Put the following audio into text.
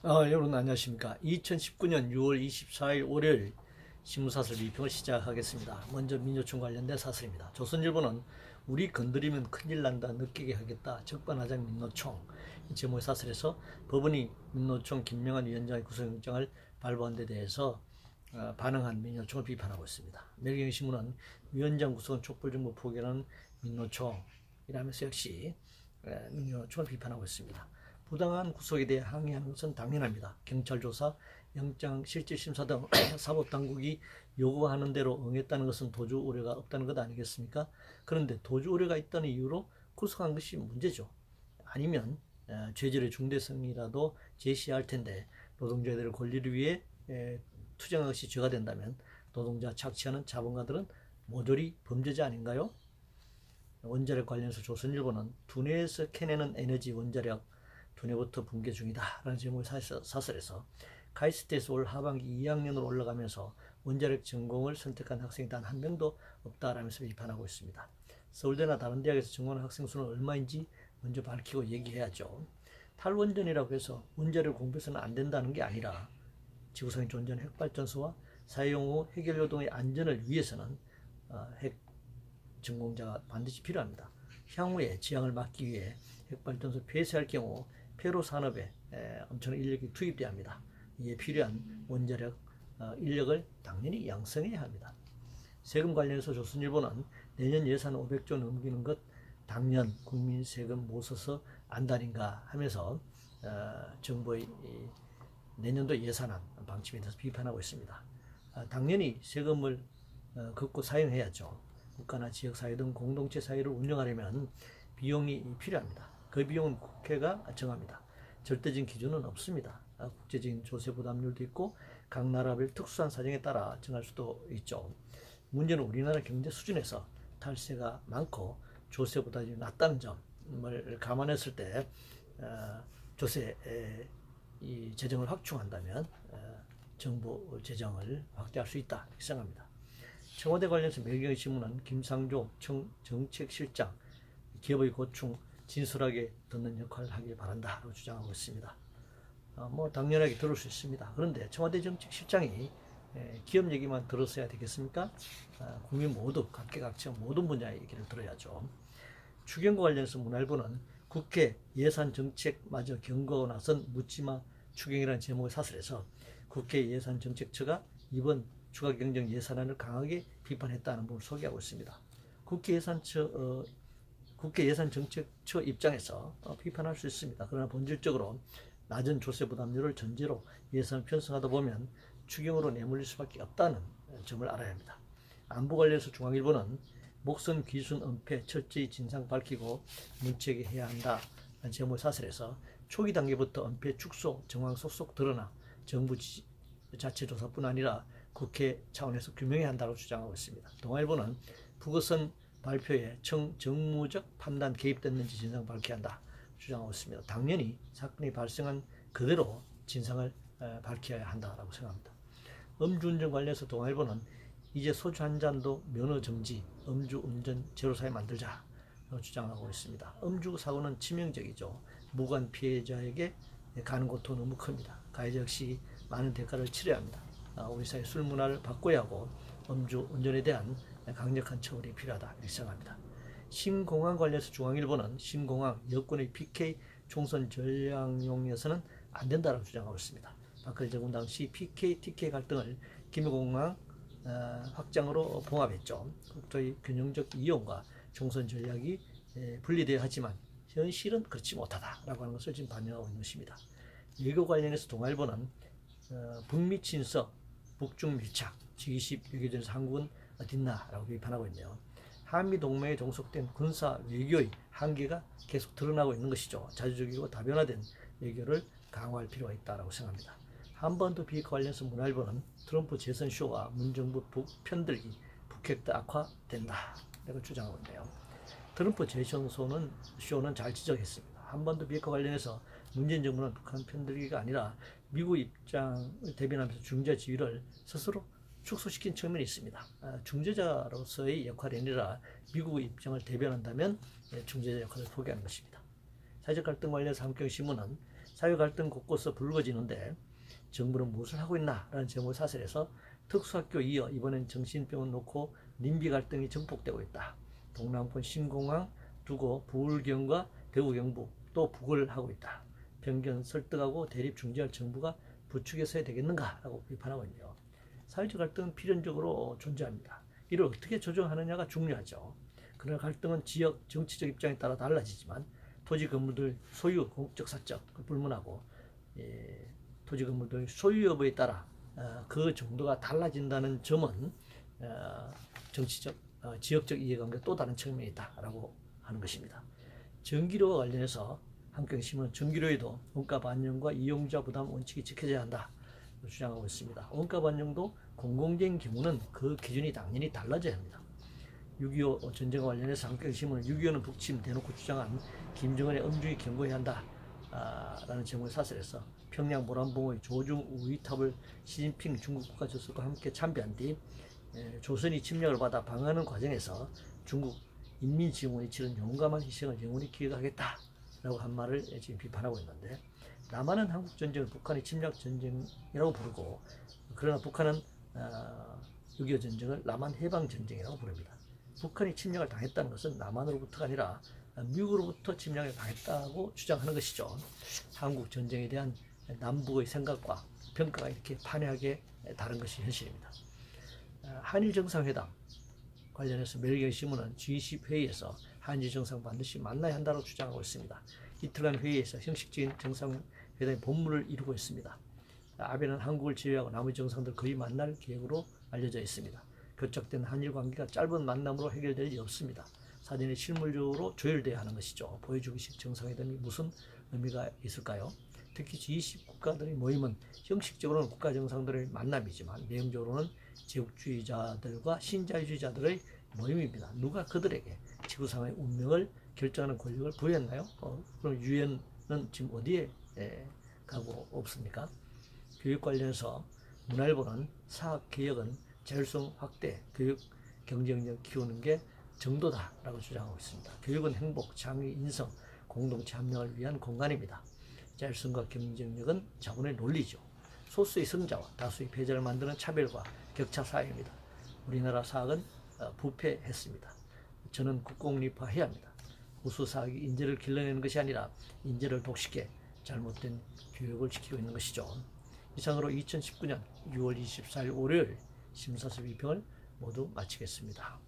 여러분 안녕하십니까. 2019년 6월 24일 월요일 신문사설 비평을 시작하겠습니다. 먼저 민요총 관련된 사설입니다. 조선일보는 우리 건드리면 큰일 난다 느끼게 하겠다 적반하장 민노총, 이 제목의 사설에서 법원이 민노총 김명한 위원장의 구속영장을 발부한 데 대해서 반응한 민노총을 비판하고 있습니다. 매일경제신문은 위원장 구속은 촛불정부 포기라는 민노총이라면서 역시 민노총을 비판하고 있습니다. 부당한 구속에 대해 항의하는 것은 당연합니다. 경찰 조사, 영장 실질 심사 등 사법당국이 요구하는 대로 응했다는 것은 도주 우려가 없다는 것 아니겠습니까? 그런데 도주 우려가 있다는 이유로 구속한 것이 문제죠. 아니면 죄질의 중대성이라도 제시할 텐데, 노동자들의 권리를 위해 투쟁한 것이 죄가 된다면 노동자 착취하는 자본가들은 모조리 범죄자 아닌가요? 원자력 관련해서 조선일보는 두뇌에서 캐내는 에너지 원자력 두뇌부터 붕괴 중이다 라는 제목의 사설에서 카이스트에서 올 하반기 2학년으로 올라가면서 원자력 전공을 선택한 학생이 단 한 명도 없다라면서 비판하고 있습니다. 서울대나 다른 대학에서 전공하는 학생 수는 얼마인지 먼저 밝히고 얘기해야죠. 탈원전이라고 해서 원자력 공부해서는 안 된다는 게 아니라 지구상에 존재하는 핵발전소와 사용 후 핵연료등의 안전을 위해서는 핵 전공자가 반드시 필요합니다. 향후에 지향을 막기 위해 핵발전소 폐쇄할 경우 폐로 산업에 엄청난 인력이 투입돼야 합니다. 이에 필요한 원자력 인력을 당연히 양성해야 합니다. 세금 관련해서 조선일보는 내년 예산 500조 넘기는 것 당년 국민 세금 못 써서 안달인가 하면서 정부의 내년도 예산안 방침에 대해서 비판하고 있습니다. 당연히 세금을 걷고 사용해야죠. 국가나 지역사회 등 공동체 사회를 운영하려면 비용이 필요합니다. 그 비용은 국회가 정합니다. 절대적인 기준은 없습니다. 국제적인 조세 부담률도 있고 각 나라별 특수한 사정에 따라 정할 수도 있죠. 문제는 우리나라 경제 수준에서 탈세가 많고 조세보다 낮다는 점을 감안했을 때 조세 이 재정을 확충한다면 정부 재정을 확대할 수 있다 이렇게 생각합니다. 청와대 관련해서 매일경제신문은 김상조 정책실장 기업의 고충 진솔하게 듣는 역할을 하길 바란다라고 주장하고 있습니다. 당연하게 들을 수 있습니다. 그런데 청와대 정책실장이 기업 얘기만 들었어야 되겠습니까? 국민 모두 각계각층 모든 분야의 얘기를 들어야죠. 추경과 관련해서 문화일보는 국회 예산정책마저 경고하고 나선 묻지마 추경이라는 제목의 사설에서 국회 예산정책처가 이번 추가경정 예산안을 강하게 비판했다는 부분을 소개하고 있습니다. 국회 예산정책처 입장에서 비판할 수 있습니다. 그러나 본질적으로 낮은 조세 부담률을 전제로 예산을 편성하다 보면 추경으로 내몰릴 수밖에 없다는 점을 알아야 합니다. 안보 관련해서 중앙일보는 목선 귀순 은폐 철저히 진상 밝히고 문책해야 한다 라는 제목의 사설에서 초기 단계부터 은폐 축소 정황 속속 드러나 정부 자체 조사뿐 아니라 국회 차원에서 규명해야 한다고 주장하고 있습니다. 동아일보는 북어선 발표에 정무적 판단 개입됐는지 진상 밝혀야 한다 주장하고 있습니다. 당연히 사건이 발생한 그대로 진상을 밝혀야 한다고 생각합니다. 음주운전 관련해서 동아일보는 이제 소주 한 잔도 면허 정지, 음주운전 제로사회 만들자라고 주장하고 있습니다. 음주 사고는 치명적이죠. 무관 피해자에게 가는 고통은 너무 큽니다. 가해자 역시 많은 대가를 치러야 합니다. 우리 사회 술 문화를 바꿔야 하고 음주운전에 대한 강력한 처벌이 필요하다 이렇게 생각합니다. 신공항 관련해서 중앙일보는 신공항 여권의 PK 총선 전략용에서는 안 된다고 주장하고 있습니다. 박근혜 정부 당시 PK, TK 갈등을 김해공항 확장으로 봉합했죠. 국토의 균형적 이용과 총선 전략이 분리되어 하지만 현실은 그렇지 못하다라고 하는 것을 지금 반영하고 있는 것입니다. 외교 관련해서 동아일보는 북미 친서, 북중 밀착, G20 외교전에서 한국은 어딨나라고 비판하고 있네요. 한미 동맹에 종속된 군사 외교의 한계가 계속 드러나고 있는 것이죠. 자주적이고 다변화된 외교를 강화할 필요가 있다고 생각합니다. 한반도 비핵화 관련해서 문화일보는 트럼프 재선 쇼와 문정부 편들기, 북핵도 악화된다 이렇게 주장하고 있네요. 트럼프 재선 쇼는 잘 지적했습니다. 한반도 비핵화 관련해서 문재인 정부는 북한 편들기가 아니라 미국 입장을 대변하면서 중재 지위를 스스로 축소시킨 측면이 있습니다. 중재자로서의 역할이 아니라 미국의 입장을 대변한다면 중재자 역할을 포기하는 것입니다. 사회적 갈등 관련해서 한국경신문은 사회 갈등 곳곳서 불거지는데 정부는 무엇을 하고 있나 라는 제목의 사설에서 특수학교 이어 이번엔 정신병원 놓고 님비 갈등이 증폭되고 있다. 동남권 신공항 두고 부울경과 대구 경북 또 북을 하고 있다. 편견 설득하고 대립 중재할 정부가 부추겨서야 되겠는가 라고 비판하고 있네요. 사회적 갈등은 필연적으로 존재합니다. 이를 어떻게 조정하느냐가 중요하죠. 그러나 갈등은 지역 정치적 입장에 따라 달라지지만 토지 건물들 소유 공적 사적을 불문하고 토지 건물들 소유 여부에 따라 그 정도가 달라진다는 점은 정치적 지역적 이해관계 또 다른 측면이 있다라고 하는 것입니다. 전기료와 관련해서 한경신문은 전기료에도 원가 반영과 이용자 부담 원칙이 지켜져야 한다 주장하고 있습니다. 원가 반영도 공공적인 경우는 그 기준이 당연히 달라져야 합니다. 6.25 전쟁과 관련해서 한경신문은 6.25는 북침 대놓고 주장한 김정은의 엄중히 경고해야 한다 라는 제목의 사설에서 평양 모란봉의 조중 우위탑을 시진핑 중국 국가주석과 함께 참배한 뒤 조선이 침략을 받아 방어하는 과정에서 중국 인민지원이 치른 용감한 희생을 영원히 기억하겠다 라고 한 말을 지금 비판하고 있는데, 남한은 한국전쟁을 북한의 침략전쟁이라고 부르고, 그러나 북한은 6.25 전쟁을 남한 해방전쟁이라고 부릅니다. 북한이 침략을 당했다는 것은 남한으로부터가 아니라 미국으로부터 침략을 당했다고 주장하는 것이죠. 한국 전쟁에 대한 남북의 생각과 평가가 이렇게 판이하게 다른 것이 현실입니다. 한일 정상회담 관련해서 매일경신문은 G20 회의에서 한일 정상 반드시 만나야 한다고 주장하고 있습니다. 이틀간 회의에서 형식적인 정상회담의 본물을 이루고 있습니다. 아베는 한국을 제외하고 나머지 정상들 거의 만날 계획으로 알려져 있습니다. 교착된 한일 관계가 짧은 만남으로 해결될 리 없습니다. 사전에 실물적으로 조율돼야 하는 것이죠. 보여주기식 정상회담이 무슨 의미가 있을까요? 특히 G20 국가들의 모임은 형식적으로는 국가 정상들의 만남이지만 내용적으로는 제국주의자들과 신자유주의자들의 모임입니다. 누가 그들에게 지구상의 운명을 결정하는 권력을 부여했나요? 그럼 유엔은 지금 어디에 가고 없습니까? 교육 관련해서 문화일보는 사학개혁은 자율성 확대, 교육 경쟁력 키우는 게 정도다라고 주장하고 있습니다. 교육은 행복, 창의, 인성, 공동체 함량을 위한 공간입니다. 자율성과 경쟁력은 자본의 논리죠. 소수의 승자와 다수의 패자를 만드는 차별과 격차 사회입니다. 우리나라 사학은 부패했습니다. 저는 국공립화해야 합니다. 우수 사학이 인재를 길러내는 것이 아니라 인재를 독식해 잘못된 교육을 지키고 있는 것이죠. 이상으로 2019년 6월 24일 월요일 심사수 비평을 모두 마치겠습니다.